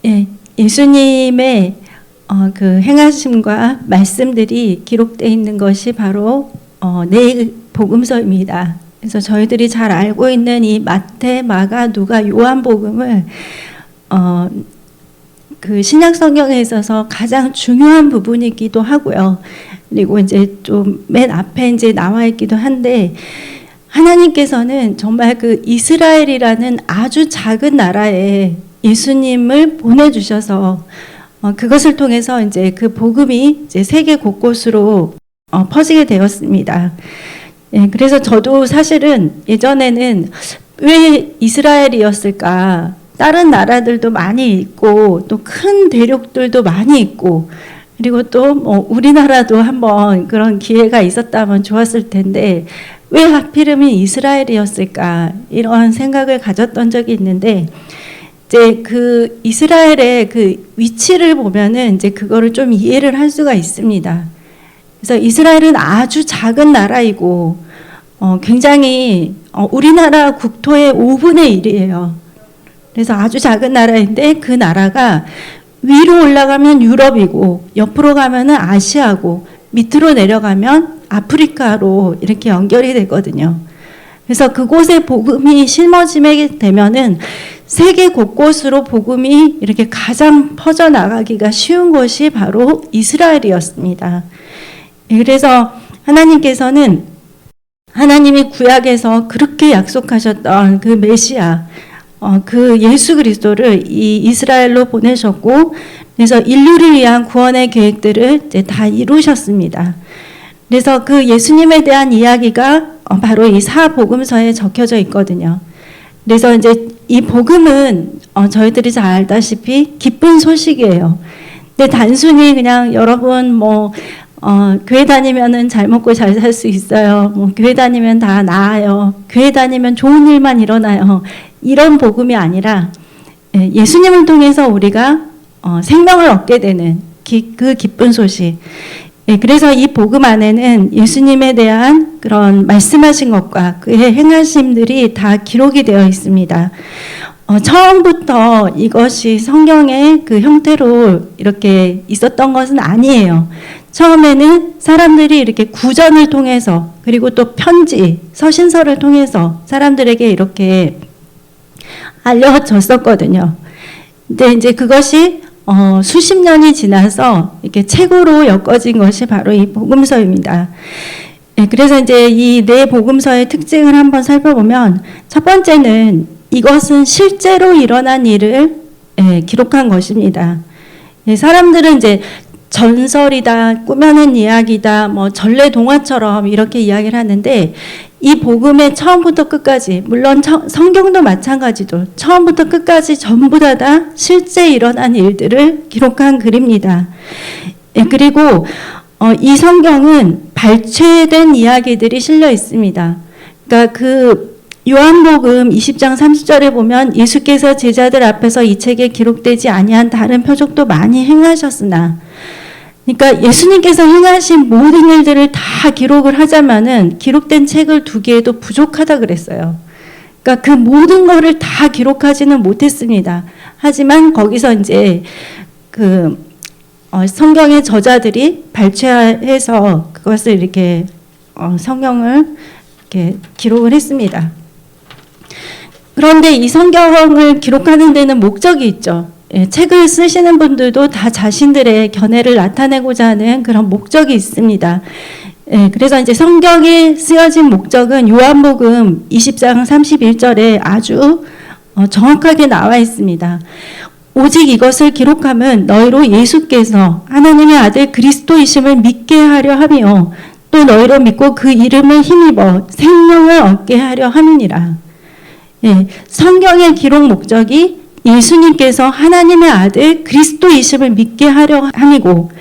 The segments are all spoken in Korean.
예, 예수님의 그 행하심과 말씀들이 기록되어 있는 것이 바로 네 복음서입니다. 그래서 저희들이 잘 알고 있는 이 마태, 마가, 누가, 요한복음을 그 신약 성경에 있어서 가장 중요한 부분이기도 하고요. 그리고 이제 좀 맨 앞에 이제 나와 있기도 한데, 하나님께서는 정말 그 이스라엘이라는 아주 작은 나라에 예수님을 보내주셔서 그것을 통해서 이제 그 복음이 이제 세계 곳곳으로 퍼지게 되었습니다. 예, 그래서 저도 사실은 예전에는 왜 이스라엘이었을까? 다른 나라들도 많이 있고 또 큰 대륙들도 많이 있고, 그리고 또 뭐 우리나라도 한번 그런 기회가 있었다면 좋았을 텐데 왜 하필이면 이스라엘이었을까? 이런 생각을 가졌던 적이 있는데, 이제 그 이스라엘의 그 위치를 보면은 이제 그거를 좀 이해를 할 수가 있습니다. 그래서 이스라엘은 아주 작은 나라이고 굉장히 우리나라 국토의 5분의 1이에요. 그래서 아주 작은 나라인데 그 나라가 위로 올라가면 유럽이고 옆으로 가면은 아시아고 밑으로 내려가면 아프리카로 이렇게 연결이 되거든요. 그래서 그곳에 복음이 심어지게 되면은 세계 곳곳으로 복음이 이렇게 가장 퍼져나가기가 쉬운 것이 바로 이스라엘이었습니다. 그래서 하나님께서는 하나님이 구약에서 그렇게 약속하셨던 그 메시아, 그 예수 그리스도를 이 이스라엘로 보내셨고, 그래서 인류를 위한 구원의 계획들을 이제 다 이루셨습니다. 그래서 그 예수님에 대한 이야기가 바로 이 사복음서에 적혀져 있거든요. 그래서 이제 이 복음은 저희들이 잘 알다시피 기쁜 소식이에요. 근데 단순히 그냥 여러분 뭐 교회 다니면은 잘 먹고 잘 살 수 있어요. 뭐 교회 다니면 다 나아요. 교회 다니면 좋은 일만 일어나요. 이런 복음이 아니라 예수님을 통해서 우리가 생명을 얻게 되는 그 기쁜 소식. 그래서 이 복음 안에는 예수님에 대한 그런 말씀하신 것과 그의 행하심들이 다 기록이 되어 있습니다. 처음부터 이것이 성경의 그 형태로 이렇게 있었던 것은 아니에요. 처음에는 사람들이 이렇게 구전을 통해서, 그리고 또 편지, 서신서를 통해서 사람들에게 이렇게 알려졌었거든요. 근데 이제 그것이 수십 년이 지나서 이렇게 책으로 엮어진 것이 바로 이 복음서입니다. 그래서 이제 이 네 복음서의 특징을 한번 살펴보면, 첫 번째는 이것은 실제로 일어난 일을 기록한 것입니다. 사람들은 이제 전설이다, 꾸며낸 이야기다, 뭐 전래 동화처럼 이렇게 이야기를 하는데, 이 복음의 처음부터 끝까지, 물론 성경도 마찬가지도 처음부터 끝까지 전부 다 실제 일어난 일들을 기록한 글입니다. 그리고 이 성경은 발췌된 이야기들이 실려 있습니다. 그러니까 그 요한복음 20장 30절에 보면 예수께서 제자들 앞에서 이 책에 기록되지 아니한 다른 표적도 많이 행하셨으나, 그러니까 예수님께서 행하신 모든 일들을 다 기록을 하자면은 기록된 책을 2개에도 부족하다 그랬어요. 그러니까 그 모든 거를 다 기록하지는 못했습니다. 하지만 거기서 이제 그 성경의 저자들이 발췌해서 그것을 이렇게 성경을 이렇게 기록을 했습니다. 그런데 이 성경을 기록하는 데는 목적이 있죠. 책을 쓰시는 분들도 다 자신들의 견해를 나타내고자 하는 그런 목적이 있습니다. 그래서 이제 성경에 쓰여진 목적은 요한복음 20장 31절에 아주 정확하게 나와 있습니다. 오직 이것을 기록함은 너희로 예수께서 하나님의 아들 그리스도이심을 믿게 하려 하며 또 너희로 믿고 그 이름을 힘입어 생명을 얻게 하려 함이니라. 성경의 기록 목적이 예수님께서 하나님의 아들 그리스도이심을 믿게 하려 함이고,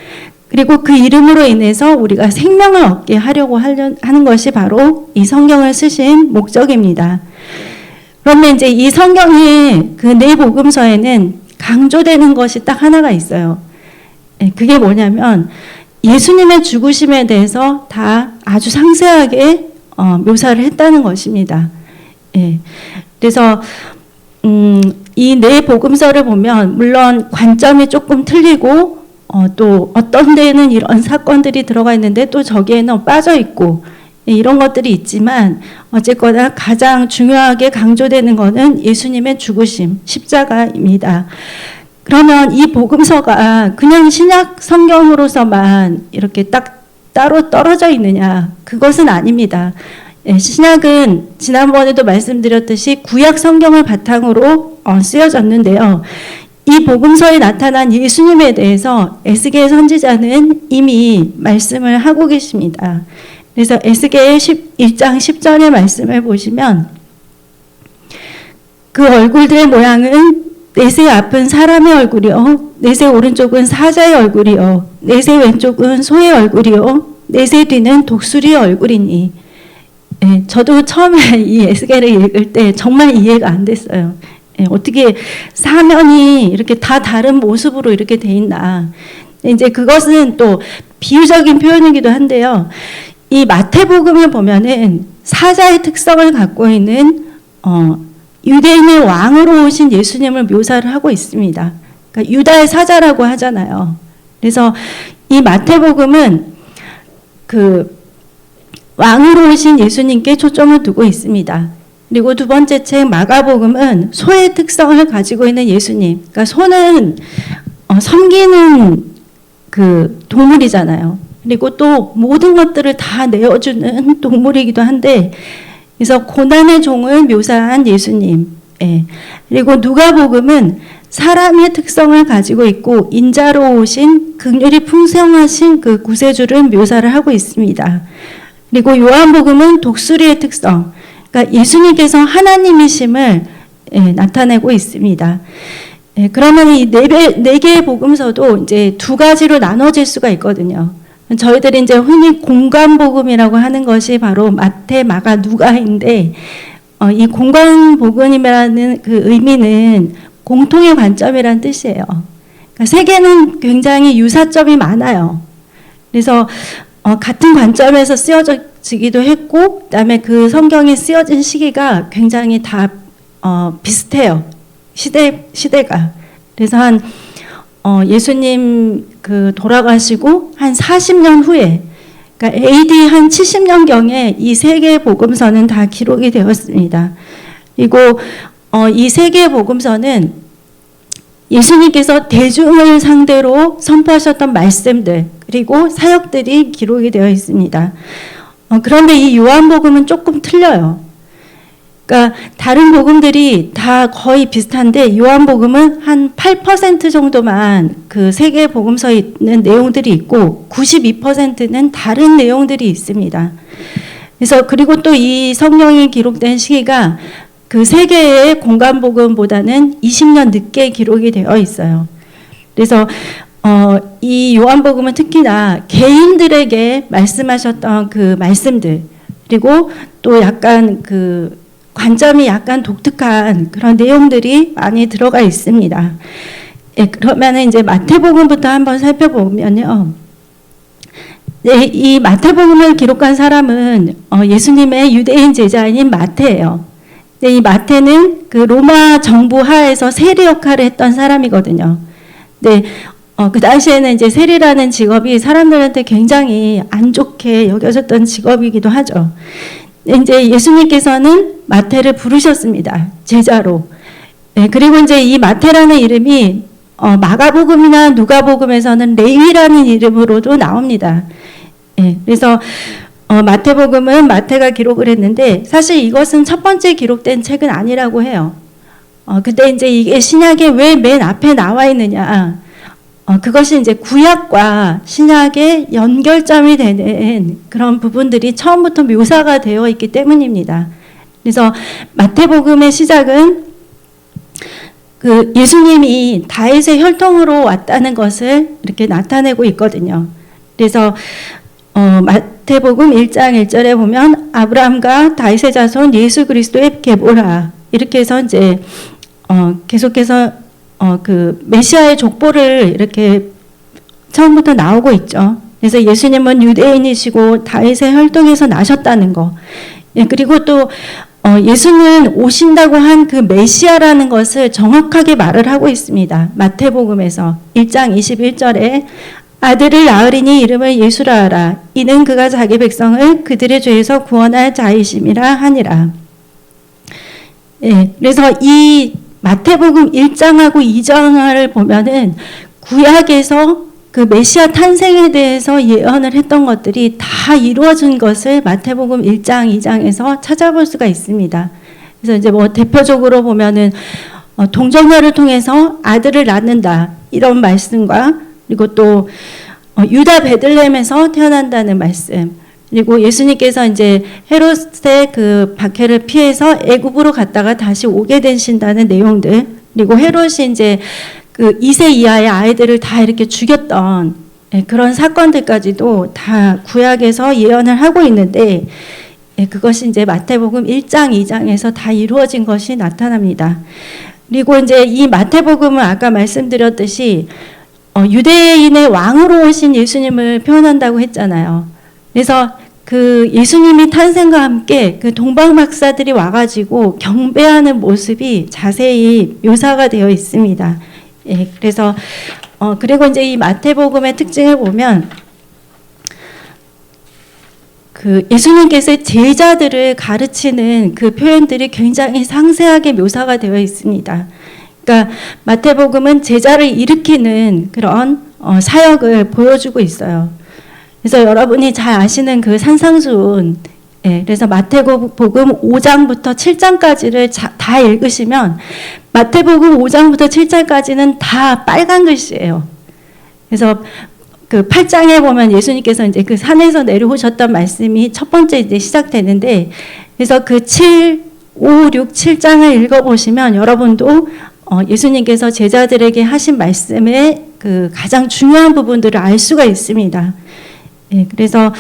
그리고 그 이름으로 인해서 우리가 생명을 얻게 하려고 하는 것이 바로 이 성경을 쓰신 목적입니다. 그런데 이제 이 성경의 그 네 복음서에는 강조되는 것이 딱 하나가 있어요. 그게 뭐냐면 예수님의 죽으심에 대해서 다 아주 상세하게 묘사를 했다는 것입니다. 그래서 이 네 복음서를 보면 물론 관점이 조금 틀리고 또 어떤 데는 이런 사건들이 들어가 있는데 또 저기에는 빠져 있고 이런 것들이 있지만 어쨌거나 가장 중요하게 강조되는 것은 예수님의 죽으심, 십자가입니다. 그러면 이 복음서가 그냥 신약 성경으로서만 이렇게 딱 따로 떨어져 있느냐? 그것은 아닙니다. 신약은 지난번에도 말씀드렸듯이 구약 성경을 바탕으로 쓰여졌는데요. 이 복음서에 나타난 예수님에 대해서 에스겔 선지자는 이미 말씀을 하고 계십니다. 그래서 에스겔 1장 10절의 말씀을 보시면 그 얼굴들의 모양은 넷의 앞은 사람의 얼굴이요, 넷의 오른쪽은 사자의 얼굴이요, 넷의 왼쪽은 소의 얼굴이요, 넷의 뒤는 독수리의 얼굴이니. 예, 저도 처음에 이 에스겔을 읽을 때 정말 이해가 안 됐어요. 예, 어떻게 사면이 이렇게 다 다른 모습으로 이렇게 돼 있나. 이제 그것은 또 비유적인 표현이기도 한데요. 이 마태복음을 보면은 사자의 특성을 갖고 있는 유대인의 왕으로 오신 예수님을 묘사를 하고 있습니다. 그러니까 유다의 사자라고 하잖아요. 그래서 이 마태복음은 그 왕으로 오신 예수님께 초점을 두고 있습니다. 그리고 두 번째 책 마가복음은 소의 특성을 가지고 있는 예수님. 그러니까 소는 섬기는 그 동물이잖아요. 그리고 또 모든 것들을 다 내어주는 동물이기도 한데, 그래서 고난의 종을 묘사한 예수님. 예. 그리고 누가복음은 사람의 특성을 가지고 있고 인자로 오신 긍휼이 풍성하신 그 구세주를 묘사를 하고 있습니다. 그리고 요한복음은 독수리의 특성, 그러니까 예수님께서 하나님이심을 나타내고 있습니다. 그러면 이 네 개의 복음서도 이제 두 가지로 나눠질 수가 있거든요. 저희들이 이제 흔히 공관복음이라고 하는 것이 바로 마태, 마가, 누가인데, 이 공관복음이라는 그 의미는 공통의 관점이라는 뜻이에요. 그러니까 세 개는 굉장히 유사점이 많아요. 그래서 같은 관점에서 쓰여지기도 했고, 그다음에 그 성경이 쓰여진 시기가 굉장히 다 비슷해요. 시대가. 그래서 한 예수님 그 돌아가시고 한 40년 후에, 그러니까 AD 한 70년경에 이 세 개의 복음서는 다 기록이 되었습니다. 그리고 이 세 개의 복음서는 예수님께서 대중을 상대로 선포하셨던 말씀들, 그리고 사역들이 기록이 되어 있습니다. 그런데 이 요한복음은 조금 틀려요. 그러니까 다른 복음들이 다 거의 비슷한데 요한복음은 한 8% 정도만 그 세 개의 복음서에 있는 내용들이 있고 92%는 다른 내용들이 있습니다. 그래서 그리고 또 이 성경이 기록된 시기가 그 세 개의 공관복음보다는 20년 늦게 기록이 되어 있어요. 그래서 이 요한복음은 특히나 개인들에게 말씀하셨던 그 말씀들, 그리고 또 약간 그 관점이 약간 독특한 그런 내용들이 많이 들어가 있습니다. 예, 그러면 이제 마태복음부터 한번 살펴보면요. 네, 이 마태복음을 기록한 사람은 예수님의 유대인 제자인 마태예요. 네, 이 마태는 그 로마 정부 하에서 세리 역할을 했던 사람이거든요. 네, 그 당시에는 이제 세리라는 직업이 사람들한테 굉장히 안 좋게 여겨졌던 직업이기도 하죠. 이제 예수님께서는 마태를 부르셨습니다. 제자로. 네, 그리고 이제 이 마태라는 이름이 마가복음이나 누가복음에서는 레위라는 이름으로도 나옵니다. 네, 그래서 마태복음은 마태가 기록을 했는데 사실 이것은 첫 번째 기록된 책은 아니라고 해요. 근데 이제 이게 신약에 왜 맨 앞에 나와 있느냐? 그것이 이제 구약과 신약의 연결점이 되는 그런 부분들이 처음부터 묘사가 되어 있기 때문입니다. 그래서 마태복음의 시작은 그 예수님이 다윗의 혈통으로 왔다는 것을 이렇게 나타내고 있거든요. 그래서 마태복음 1장 1절에 보면 아브라함과 다윗의 자손 예수 그리스도의 계보라, 이렇게 해서 이제 계속해서 그 메시아의 족보를 이렇게 처음부터 나오고 있죠. 그래서 예수님은 유대인이시고 다윗의 혈통에서 나셨다는 거. 예, 그리고 또 예수는 오신다고 한 그 메시아라는 것을 정확하게 말을 하고 있습니다. 마태복음에서 1장 21절에 아들을 낳으리니 이름을 예수라 하라. 이는 그가 자기 백성을 그들의 죄에서 구원할 자이심이라 하니라. 예, 그래서 이 마태복음 1장하고 2장을 보면은 구약에서 그 메시아 탄생에 대해서 예언을 했던 것들이 다 이루어진 것을 마태복음 1장, 2장에서 찾아볼 수가 있습니다. 그래서 이제 뭐 대표적으로 보면은 동정녀를 통해서 아들을 낳는다 이런 말씀과 그리고 또 유다 베들레헴에서 태어난다는 말씀, 그리고 예수님께서 이제 헤롯의 그 박해를 피해서 애굽으로 갔다가 다시 오게 되신다는 내용들, 그리고 헤롯이 이제 그 2세 이하의 아이들을 다 이렇게 죽였던 그런 사건들까지도 다 구약에서 예언을 하고 있는데, 그것이 이제 마태복음 1장, 2장에서 다 이루어진 것이 나타납니다. 그리고 이제 이 마태복음은 아까 말씀드렸듯이 유대인의 왕으로 오신 예수님을 표현한다고 했잖아요. 그래서 그 예수님이 탄생과 함께 그 동방박사들이 와가지고 경배하는 모습이 자세히 묘사가 되어 있습니다. 예, 그래서 그리고 이제 이 마태복음의 특징을 보면 그 예수님께서 제자들을 가르치는 그 표현들이 굉장히 상세하게 묘사가 되어 있습니다. 그러니까 마태복음은 제자를 일으키는 그런 사역을 보여주고 있어요. 그래서 여러분이 잘 아시는 그 산상수훈, 그래서 마태복음 5장부터 7장까지를 다 읽으시면 마태복음 5장부터 7장까지는 다 빨간 글씨예요. 그래서 그 8장에 보면 예수님께서 이제 그 산에서 내려오셨던 말씀이 첫 번째 이제 시작되는데, 그래서 그 7, 5, 6, 7장을 읽어보시면 여러분도 예수님께서 제자들에게 하신 말씀의 그 가장 중요한 부분들을 알 수가 있습니다. 예, 그래서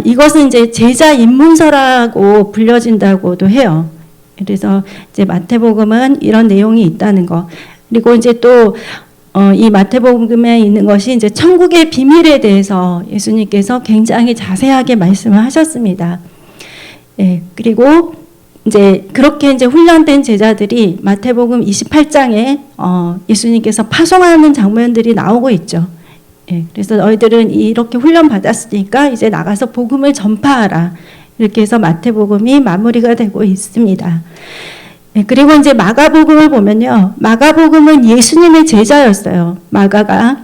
이것은 이제 제자 입문서라고 불려진다고도 해요. 그래서 이제 마태복음은 이런 내용이 있다는 거. 그리고 이제 또 이 마태복음에 있는 것이 이제 천국의 비밀에 대해서 예수님께서 굉장히 자세하게 말씀을 하셨습니다. 예, 그리고 이제 그렇게 이제 훈련된 제자들이 마태복음 28장에 예수님께서 파송하는 장면들이 나오고 있죠. 예, 그래서 너희들은 이렇게 훈련 받았으니까 이제 나가서 복음을 전파하라. 이렇게 해서 마태복음이 마무리가 되고 있습니다. 예, 그리고 이제 마가복음을 보면요, 마가복음은 예수님의 제자였어요. 마가가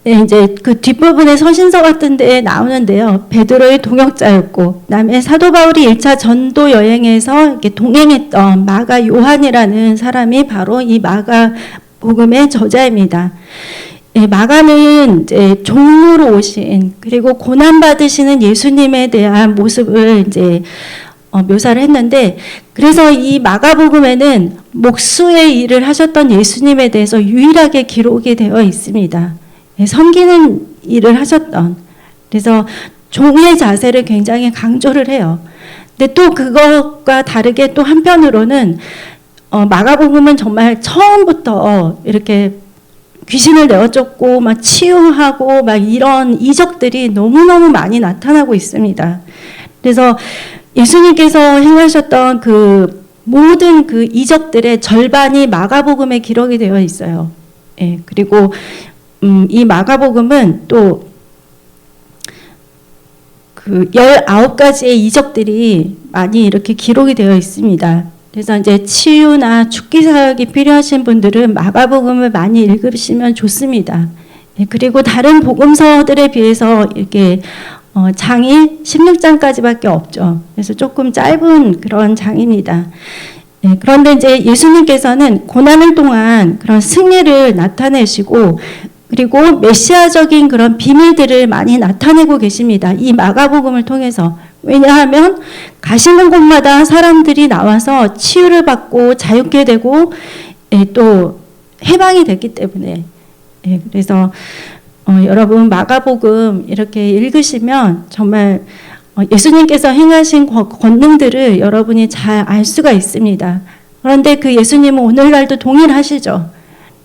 이제 그 뒷부분에 서신서 같은 데에 나오는데요, 베드로의 동역자였고, 그다음에 사도 바울이 1차 전도 여행에서 이렇게 동행했던 마가 요한이라는 사람이 바로 이 마가복음의 저자입니다. 예, 마가는 이제 종로로 오신, 그리고 고난 받으시는 예수님에 대한 모습을 이제 묘사를 했는데, 그래서 이 마가복음에는 목수의 일을 하셨던 예수님에 대해서 유일하게 기록이 되어 있습니다. 예, 섬기는 일을 하셨던, 그래서 종의 자세를 굉장히 강조를 해요. 근데 또 그것과 다르게 또 한편으로는 마가복음은 정말 처음부터 이렇게 귀신을 내어쫓고 막 치유하고 막 이런 이적들이 너무너무 많이 나타나고 있습니다. 그래서 예수님께서 행하셨던 그 모든 그 이적들의 절반이 마가복음에 기록이 되어 있어요. 예, 그리고 이 마가복음은 또 그 19가지의 이적들이 많이 이렇게 기록이 되어 있습니다. 그래서 이제 치유나 죽기 사역이 필요하신 분들은 마가복음을 많이 읽으시면 좋습니다. 예, 그리고 다른 복음서들에 비해서 이렇게 장이 16장까지밖에 없죠. 그래서 조금 짧은 그런 장입니다. 예, 그런데 이제 예수님께서는 고난을 통한 그런 승리를 나타내시고, 그리고 메시아적인 그런 비밀들을 많이 나타내고 계십니다. 이 마가복음을 통해서. 왜냐하면 가시는 곳마다 사람들이 나와서 치유를 받고 자유케 되고 또 해방이 됐기 때문에. 그래서 여러분 마가복음 이렇게 읽으시면 정말 예수님께서 행하신 권능들을 여러분이 잘 알 수가 있습니다. 그런데 그 예수님은 오늘날도 동일하시죠.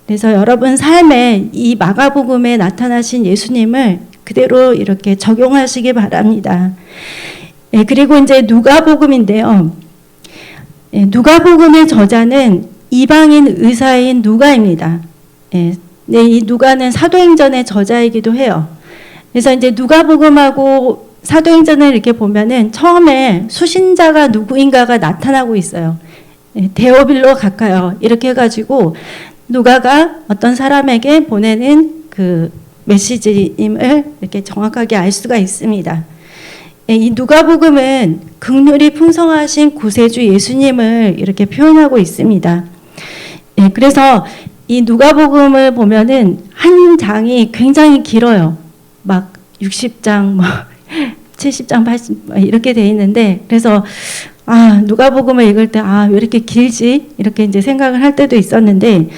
그래서 여러분 삶에 이 마가복음에 나타나신 예수님을 그대로 이렇게 적용하시기 바랍니다. 예, 그리고 이제 누가복음인데요. 예, 누가복음의 저자는 이방인 의사인 누가입니다. 예, 네, 이 누가는 사도행전의 저자이기도 해요. 그래서 이제 누가복음하고 사도행전을 이렇게 보면은 처음에 수신자가 누구인가가 나타나고 있어요. 예, 데오빌로 가까요. 이렇게 해가지고 누가가 어떤 사람에게 보내는 그 메시지임을 이렇게 정확하게 알 수가 있습니다. 예, 이 누가복음은 긍휼이 풍성하신 구세주 예수님을 이렇게 표현하고 있습니다. 예, 그래서 이 누가복음을 보면은 한 장이 굉장히 길어요. 막 60장, 뭐 70장, 80 이렇게 돼 있는데, 그래서 누가복음을 읽을 때 왜 이렇게 길지? 이렇게 이제 생각을 할 때도 있었는데,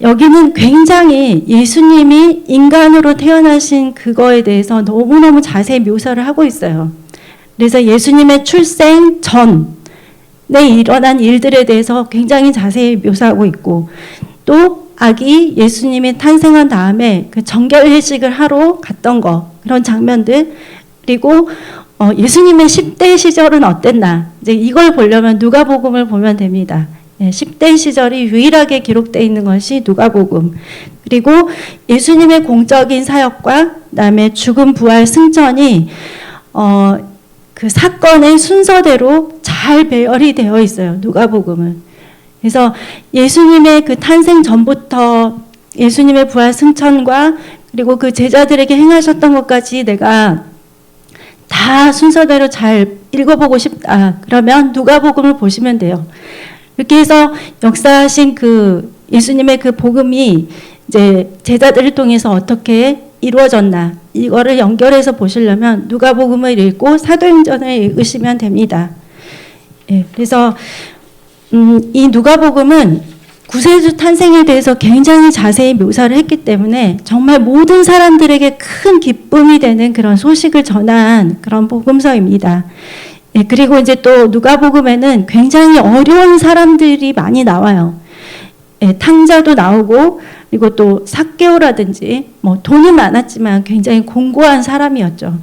여기는 굉장히 예수님이 인간으로 태어나신 그거에 대해서 너무너무 자세히 묘사를 하고 있어요. 그래서 예수님의 출생 전에 일어난 일들에 대해서 굉장히 자세히 묘사하고 있고, 또 아기 예수님이 탄생한 다음에 그 정결회식을 하러 갔던 거, 그런 장면들, 그리고 예수님의 10대 시절은 어땠나, 이제 이걸 보려면 누가복음을 보면 됩니다. 10대 시절이 유일하게 기록되어 있는 것이 누가복음. 그리고 예수님의 공적인 사역과 그다음에 죽음, 부활, 승천이 그 사건의 순서대로 잘 배열이 되어 있어요. 누가복음은. 그래서 예수님의 그 탄생 전부터 예수님의 부활, 승천과 그리고 그 제자들에게 행하셨던 것까지 내가 다 순서대로 잘 읽어보고 싶다. 그러면 누가복음을 보시면 돼요. 이렇게 해서 역사하신 그 예수님의 그 복음이 이제 제자들을 통해서 어떻게 이루어졌나, 이거를 연결해서 보시려면 누가복음을 읽고 사도행전을 읽으시면 됩니다. 예, 그래서 이 누가복음은 구세주 탄생에 대해서 굉장히 자세히 묘사를 했기 때문에 정말 모든 사람들에게 큰 기쁨이 되는 그런 소식을 전한 그런 복음서입니다. 예, 그리고 이제 또 누가복음에는 굉장히 어려운 사람들이 많이 나와요. 예, 탕자도 나오고, 그리고 또 삭개오라든지 뭐 돈은 많았지만 굉장히 공고한 사람이었죠.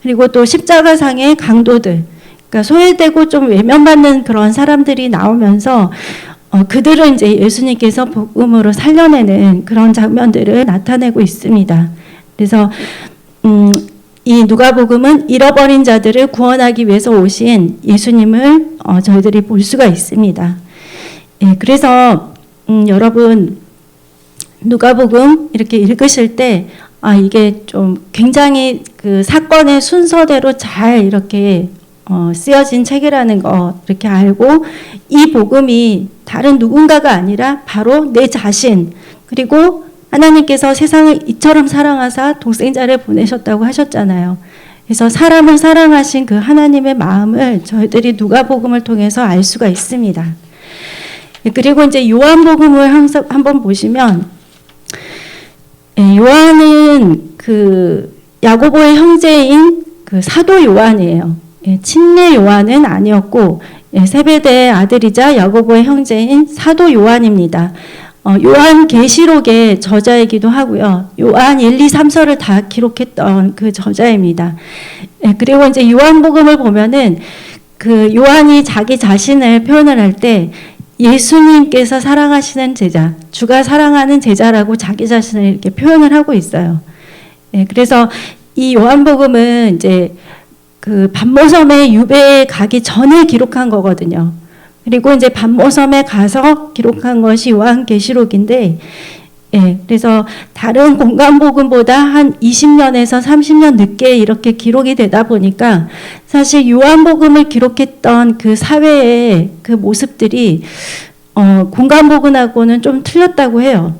그리고 또 십자가상의 강도들, 그러니까 소외되고 좀 외면받는 그런 사람들이 나오면서 그들을 이제 예수님께서 복음으로 살려내는 그런 장면들을 나타내고 있습니다. 그래서 이 누가복음은 잃어버린 자들을 구원하기 위해서 오신 예수님을 저희들이 볼 수가 있습니다. 예, 그래서 여러분 누가복음 이렇게 읽으실 때 이게 좀 굉장히 그 사건의 순서대로 잘 이렇게 쓰여진 책이라는 거 이렇게 알고, 이 복음이 다른 누군가가 아니라 바로 내 자신, 그리고 하나님께서 세상을 이처럼 사랑하사 독생자를 보내셨다고 하셨잖아요. 그래서 사람을 사랑하신 그 하나님의 마음을 저희들이 누가복음을 통해서 알 수가 있습니다. 그리고 이제 요한복음을 한번 보시면, 요한은 그 야고보의 형제인 그 사도 요한이에요. 친례 요한은 아니었고 세베대의 아들이자 야고보의 형제인 사도 요한입니다. 요한계시록의 저자이기도 하고요. 요한 1, 2, 3서를 다 기록했던 그 저자입니다. 그리고 이제 요한복음을 보면은 그 요한이 자기 자신을 표현을 할 때 예수님께서 사랑하시는 제자, 주가 사랑하는 제자라고 자기 자신을 이렇게 표현을 하고 있어요. 그래서 이 요한복음은 이제 그 반모섬에 유배에 가기 전에 기록한 거거든요. 그리고 이제 반모섬에 가서 기록한 것이 요한계시록인데, 그래서 다른 공간복음보다 한 20년에서 30년 늦게 이렇게 기록이 되다 보니까 사실 요한복음을 기록했던 그 사회의 그 모습들이 공간복음하고는 좀 틀렸다고 해요.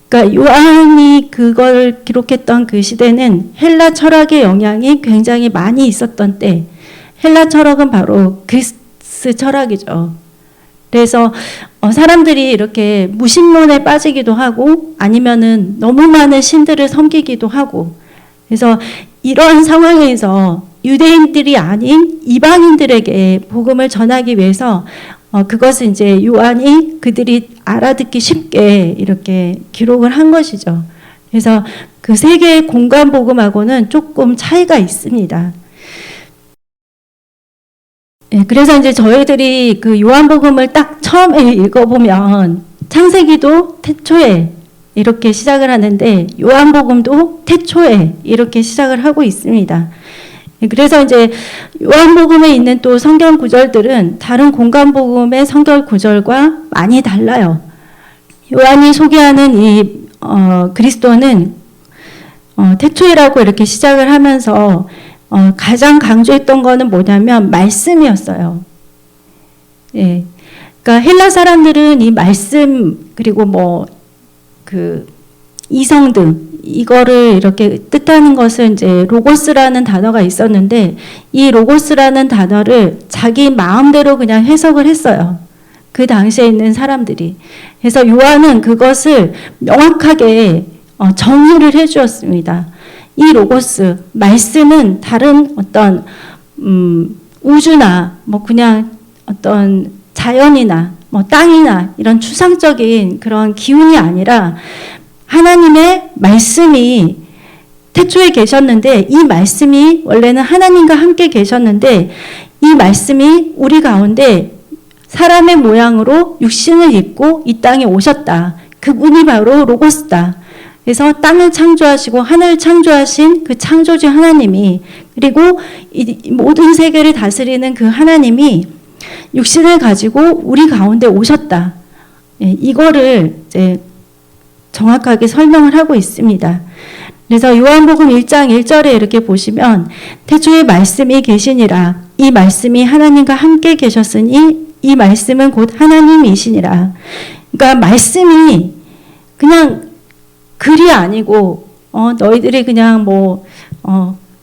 그러니까 요한이 그걸 기록했던 그 시대는 헬라 철학의 영향이 굉장히 많이 있었던 때, 헬라 철학은 바로 그리스 철학이죠. 그래서 사람들이 이렇게 무신론에 빠지기도 하고 아니면은 너무 많은 신들을 섬기기도 하고, 그래서 이런 상황에서 유대인들이 아닌 이방인들에게 복음을 전하기 위해서 그것을 이제 요한이 그들이 알아듣기 쉽게 이렇게 기록을 한 것이죠. 그래서 그 세 개의 공간 복음하고는 조금 차이가 있습니다. 예, 그래서 이제 저희들이 그 요한복음을 딱 처음에 읽어보면 창세기도 태초에 이렇게 시작을 하는데 요한복음도 태초에 이렇게 시작을 하고 있습니다. 예, 그래서 이제 요한복음에 있는 또 성경 구절들은 다른 공간복음의 성경 구절과 많이 달라요. 요한이 소개하는 이 그리스도는 태초이라고 이렇게 시작을 하면서 가장 강조했던 거는 뭐냐면 말씀이었어요. 예. 그러니까 헬라 사람들은 이 말씀 그리고 뭐 그 이성 등 이거를 이렇게 뜻하는 것은 이제 로고스라는 단어가 있었는데 이 로고스라는 단어를 자기 마음대로 그냥 해석을 했어요. 그 당시에 있는 사람들이. 그래서 요한은 그것을 명확하게 정의를 해 주었습니다. 이 로고스, 말씀은 다른 어떤 우주나 뭐 그냥 어떤 자연이나 뭐 땅이나 이런 추상적인 그런 기운이 아니라 하나님의 말씀이 태초에 계셨는데 이 말씀이 원래는 하나님과 함께 계셨는데 이 말씀이 우리 가운데 사람의 모양으로 육신을 입고 이 땅에 오셨다. 그분이 바로 로고스다. 그래서 땅을 창조하시고 하늘을 창조하신 그 창조주 하나님이 그리고 이 모든 세계를 다스리는 그 하나님이 육신을 가지고 우리 가운데 오셨다. 예, 이거를 이제 정확하게 설명을 하고 있습니다. 그래서 요한복음 1장 1절에 이렇게 보시면 태초에 말씀이 계시니라 이 말씀이 하나님과 함께 계셨으니 이 말씀은 곧 하나님이시니라. 그러니까 말씀이 그냥 글이 아니고 너희들이 그냥 뭐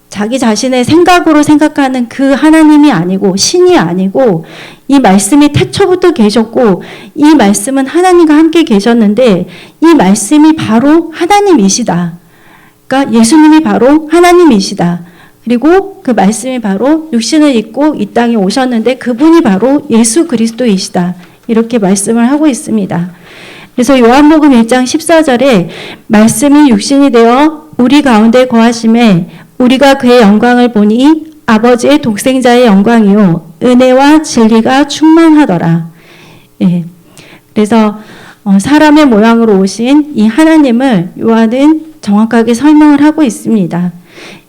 자기 자신의 생각으로 생각하는 그 하나님이 아니고 신이 아니고 이 말씀이 태초부터 계셨고 이 말씀은 하나님과 함께 계셨는데 이 말씀이 바로 하나님이시다. 그러니까 예수님이 바로 하나님이시다. 그리고 그 말씀이 바로 육신을 입고 이 땅에 오셨는데 그분이 바로 예수 그리스도이시다. 이렇게 말씀을 하고 있습니다. 그래서 요한복음 1장 14절에 말씀이 육신이 되어 우리 가운데 거하심에 우리가 그의 영광을 보니 아버지의 독생자의 영광이요 은혜와 진리가 충만하더라. 예. 그래서 사람의 모양으로 오신 이 하나님을 요한은 정확하게 설명을 하고 있습니다.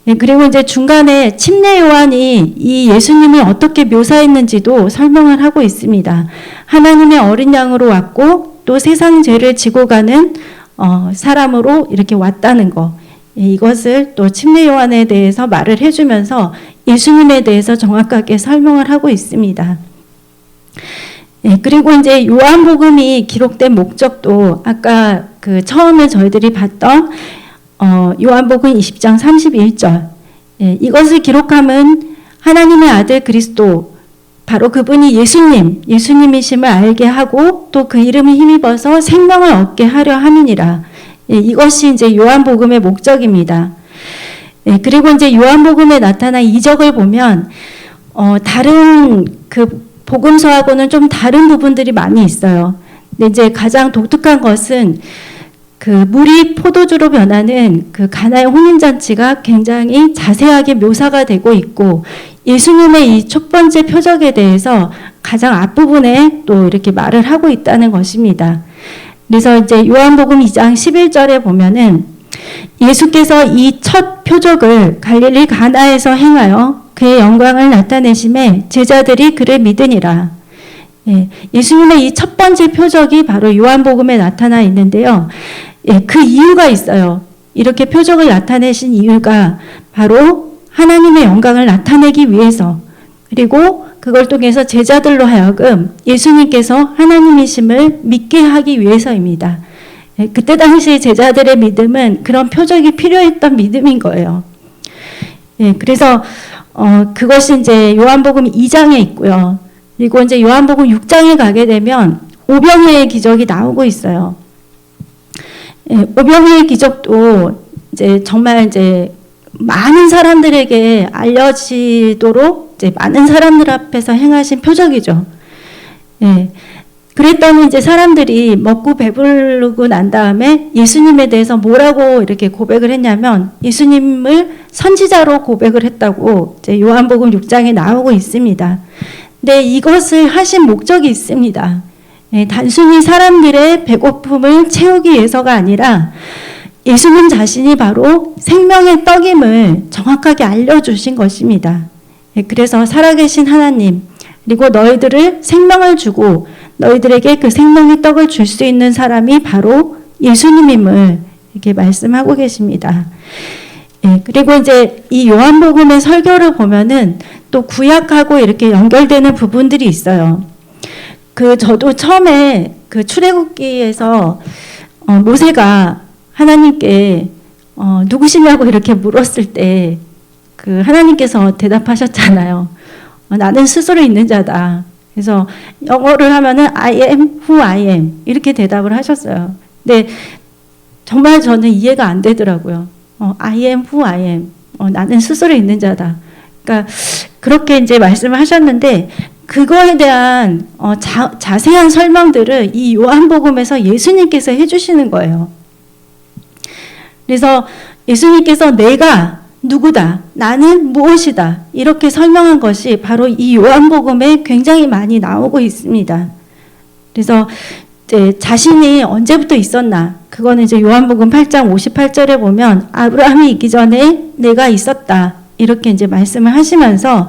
예. 그리고 이제 중간에 침례 요한이 이 예수님을 어떻게 묘사했는지도 설명을 하고 있습니다. 하나님의 어린 양으로 왔고 또 세상 죄를 지고 가는 사람으로 이렇게 왔다는 거. 이것을 또 침례 요한에 대해서 말을 해주면서 예수님에 대해서 정확하게 설명을 하고 있습니다. 그리고 이제 요한복음이 기록된 목적도 아까 그 처음에 저희들이 봤던 요한복음 20장 31절 이것을 기록함은 하나님의 아들 그리스도 바로 그분이 예수님이심을 알게 하고 또 그 이름을 힘입어서 생명을 얻게 하려 함이니라. 이것이 이제 요한복음의 목적입니다. 그리고 이제 요한복음에 나타난 이적을 보면 다른 그 복음서하고는 좀 다른 부분들이 많이 있어요. 근데 이제 가장 독특한 것은 그 물이 포도주로 변하는 그 가나의 혼인잔치가 굉장히 자세하게 묘사가 되고 있고 예수님의 이 첫 번째 표적에 대해서 가장 앞부분에 또 이렇게 말을 하고 있다는 것입니다. 그래서 이제 요한복음 2장 11절에 보면은 예수께서 이 첫 표적을 갈릴리 가나에서 행하여 그의 영광을 나타내심에 제자들이 그를 믿으니라. 예수님의 이 첫 번째 표적이 바로 요한복음에 나타나 있는데요. 그 이유가 있어요. 이렇게 표적을 나타내신 이유가 바로 하나님의 영광을 나타내기 위해서 그리고 그걸 통해서 제자들로 하여금 예수님께서 하나님이심을 믿게 하기 위해서입니다. 그때 당시 제자들의 믿음은 그런 표적이 필요했던 믿음인 거예요. 그래서 그것이 이제 요한복음 2장에 있고요. 그리고 이제 요한복음 6장에 가게 되면 오병이의 기적이 나오고 있어요. 오병이의 기적도 이제 정말 이제 많은 사람들에게 알려지도록 이제 많은 사람들 앞에서 행하신 표적이죠. 그랬더니 이제 사람들이 먹고 배부르고 난 다음에 예수님에 대해서 뭐라고 이렇게 고백을 했냐면 예수님을 선지자로 고백을 했다고 이제 요한복음 6장에 나오고 있습니다. 네, 이것을 하신 목적이 있습니다. 예, 단순히 사람들의 배고픔을 채우기 위해서가 아니라 예수님 자신이 바로 생명의 떡임을 정확하게 알려주신 것입니다. 예, 그래서 살아계신 하나님, 그리고 너희들을 생명을 주고 너희들에게 그 생명의 떡을 줄 수 있는 사람이 바로 예수님임을 이렇게 말씀하고 계십니다. 예, 그리고 이제 이 요한복음의 설교를 보면은 또 구약하고 이렇게 연결되는 부분들이 있어요. 저도 처음에 그 출애굽기에서 모세가 하나님께 누구시냐고 이렇게 물었을 때 그 하나님께서 대답하셨잖아요. 나는 스스로 있는 자다. 그래서 영어를 하면은 I am who I am 이렇게 대답을 하셨어요. 근데 정말 저는 이해가 안 되더라고요. I am who I am. 나는 스스로 있는 자다. 그러니까 그렇게 이제 말씀을 하셨는데 그거에 대한 자세한 설명들을 이 요한복음에서 예수님께서 해주시는 거예요. 그래서 예수님께서 내가 누구다, 나는 무엇이다 이렇게 설명한 것이 바로 이 요한복음에 굉장히 많이 나오고 있습니다. 그래서 이제 자신이 언제부터 있었나, 그거는 이제 요한복음 8장 58절에 보면 아브라함이 있기 전에 내가 있었다 이렇게 이제 말씀을 하시면서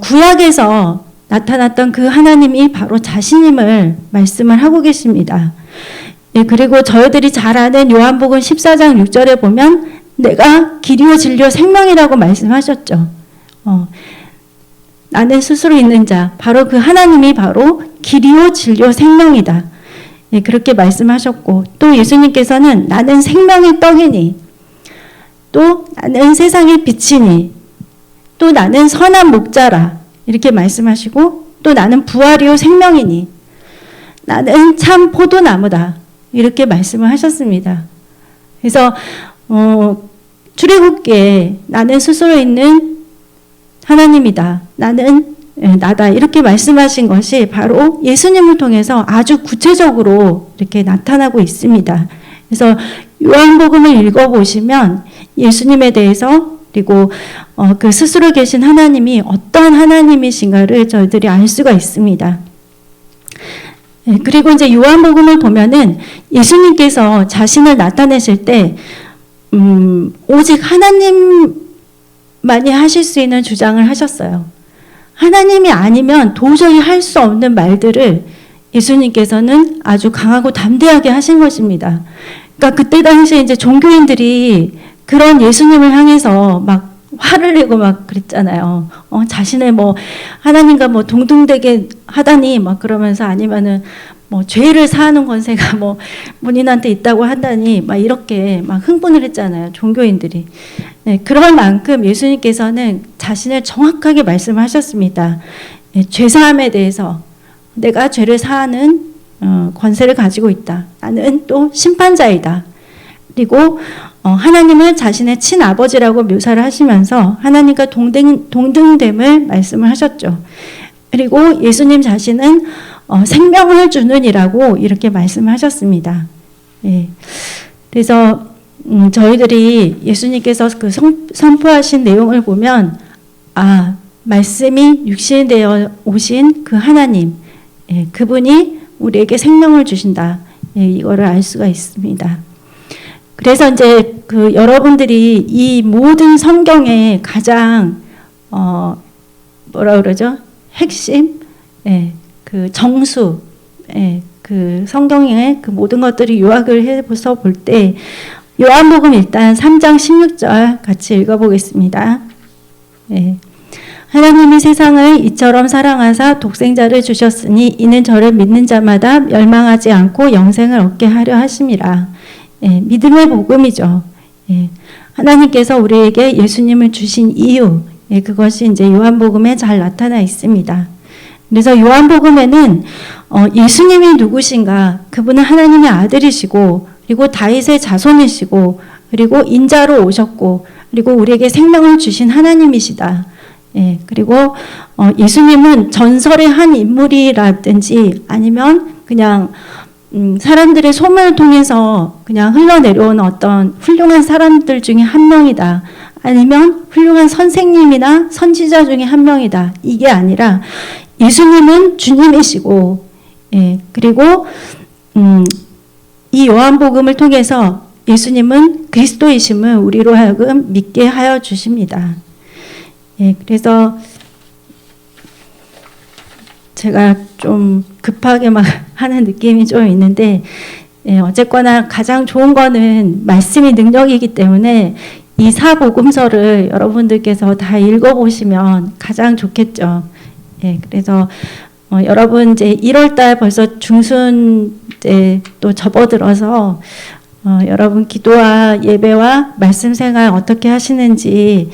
구약에서 나타났던 그 하나님이 바로 자신임을 말씀을 하고 계십니다. 예, 그리고 저희들이 잘 아는 요한복음 14장 6절에 보면 내가 길이요 진리요 생명이라고 말씀하셨죠. 나는 스스로 있는 자, 바로 그 하나님이 바로 길이요 진리요 생명이다. 예, 그렇게 말씀하셨고 또 예수님께서는 나는 생명의 떡이니 또 나는 세상의 빛이니 또 나는 선한 목자라 이렇게 말씀하시고 또 나는 부활이요 생명이니 나는 참 포도나무다 이렇게 말씀을 하셨습니다. 그래서 출애굽기에 나는 스스로 있는 하나님이다. 나는 나다. 이렇게 말씀하신 것이 바로 예수님을 통해서 아주 구체적으로 이렇게 나타나고 있습니다. 그래서 요한복음을 읽어보시면 예수님에 대해서 그리고 그 스스로 계신 하나님이 어떤 하나님이신가를 저희들이 알 수가 있습니다. 그리고 이제 요한복음을 보면은 예수님께서 자신을 나타내실 때 오직 하나님만이 하실 수 있는 주장을 하셨어요. 하나님이 아니면 도저히 할 수 없는 말들을 예수님께서는 아주 강하고 담대하게 하신 것입니다. 그러니까 그때 당시에 이제 종교인들이 그런 예수님을 향해서 막 화를 내고 막 그랬잖아요. 자신을 뭐 하나님과 뭐 동등되게 하다니 막 그러면서 아니면은 뭐 죄를 사하는 권세가 뭐 본인한테 있다고 한다니 막 이렇게 막 흥분을 했잖아요. 종교인들이. 네, 그럴 만큼 예수님께서는 자신을 정확하게 말씀하셨습니다. 네, 죄사함에 대해서 내가 죄를 사하는 권세를 가지고 있다. 나는 또 심판자이다. 그리고 하나님을 자신의 친아버지라고 묘사를 하시면서 하나님과 동등됨을 말씀을 하셨죠. 그리고 예수님 자신은 생명을 주는 이라고 이렇게 말씀하셨습니다. 예. 그래서 저희들이 예수님께서 그 선포하신 내용을 보면 말씀이 육신되어 오신 그 하나님, 예, 그분이 우리에게 생명을 주신다. 예, 이거를 알 수가 있습니다. 그래서 이제 그 여러분들이 이 모든 성경의 가장 뭐라 그러죠? 핵심, 예, 그 정수, 예, 그 성경의 그 모든 것들이 요약을 해서 볼 때 요한복음 일단 3장 16절 같이 읽어보겠습니다. 예. 하나님이 세상을 이처럼 사랑하사 독생자를 주셨으니 이는 저를 믿는 자마다 멸망하지 않고 영생을 얻게 하려 하심이라. 예, 믿음의 복음이죠. 예, 하나님께서 우리에게 예수님을 주신 이유, 예, 그것이 이제 요한복음에 잘 나타나 있습니다. 그래서 요한복음에는 예수님이 누구신가, 그분은 하나님의 아들이시고 그리고 다윗의 자손이시고 그리고 인자로 오셨고 그리고 우리에게 생명을 주신 하나님이시다. 예, 그리고 예수님은 전설의 한 인물이라든지 아니면 그냥 사람들의 소문을 통해서 그냥 흘러내려온 어떤 훌륭한 사람들 중에 한 명이다. 아니면 훌륭한 선생님이나 선지자 중에 한 명이다. 이게 아니라 예수님은 주님이시고, 예, 그리고 이 요한복음을 통해서 예수님은 그리스도이심을 우리로 하여금 믿게 하여 주십니다. 예, 그래서 제가 좀 급하게 막 하는 느낌이 좀 있는데, 예, 어쨌거나 가장 좋은 거는 말씀이 능력이기 때문에 이 사복음서를 여러분들께서 다 읽어보시면 가장 좋겠죠. 예, 그래서 여러분 이제 1월달 벌써 중순 이제 또 접어들어서 여러분 기도와 예배와 말씀 생활 어떻게 하시는지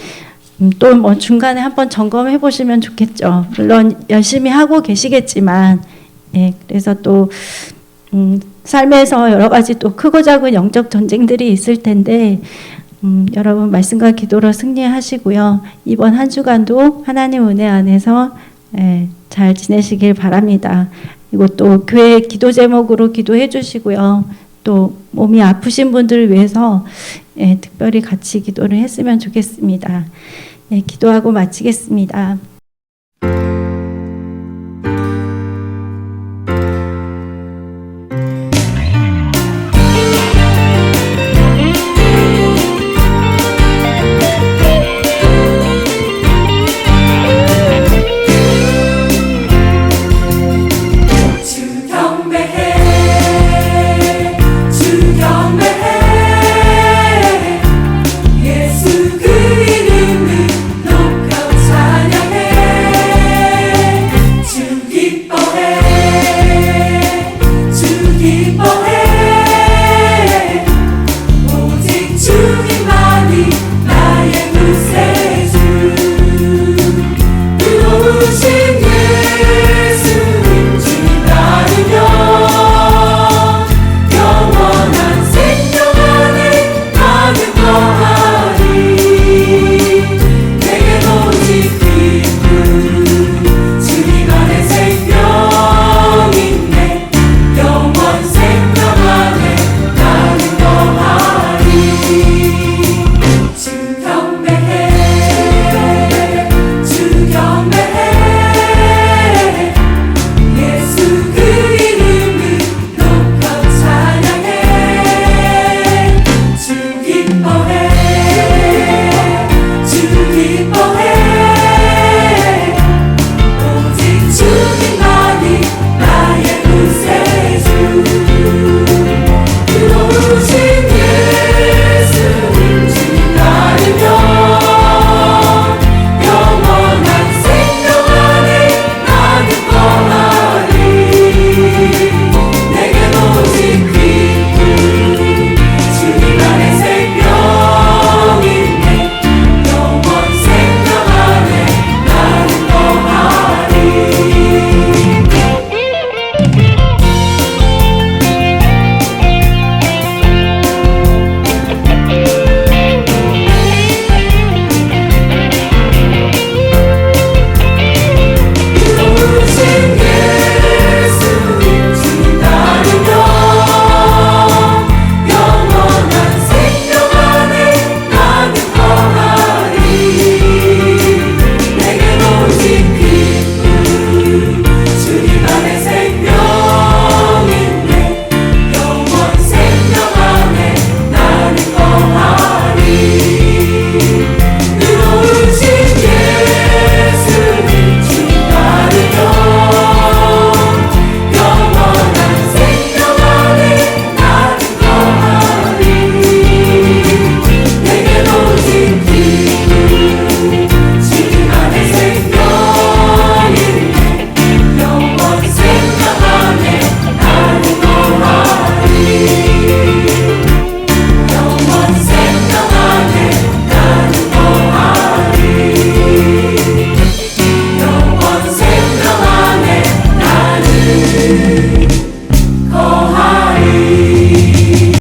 또 뭐 중간에 한번 점검해 보시면 좋겠죠. 물론 열심히 하고 계시겠지만, 예, 그래서 또 삶에서 여러 가지 또 크고 작은 영적 전쟁들이 있을 텐데, 여러분 말씀과 기도로 승리하시고요. 이번 한 주간도 하나님 은혜 안에서, 예, 잘 지내시길 바랍니다. 그리고 또 교회 기도 제목으로 기도해 주시고요. 또 몸이 아프신 분들을 위해서, 예, 특별히 같이 기도를 했으면 좋겠습니다. 예, 기도하고 마치겠습니다. 구세주 의로우신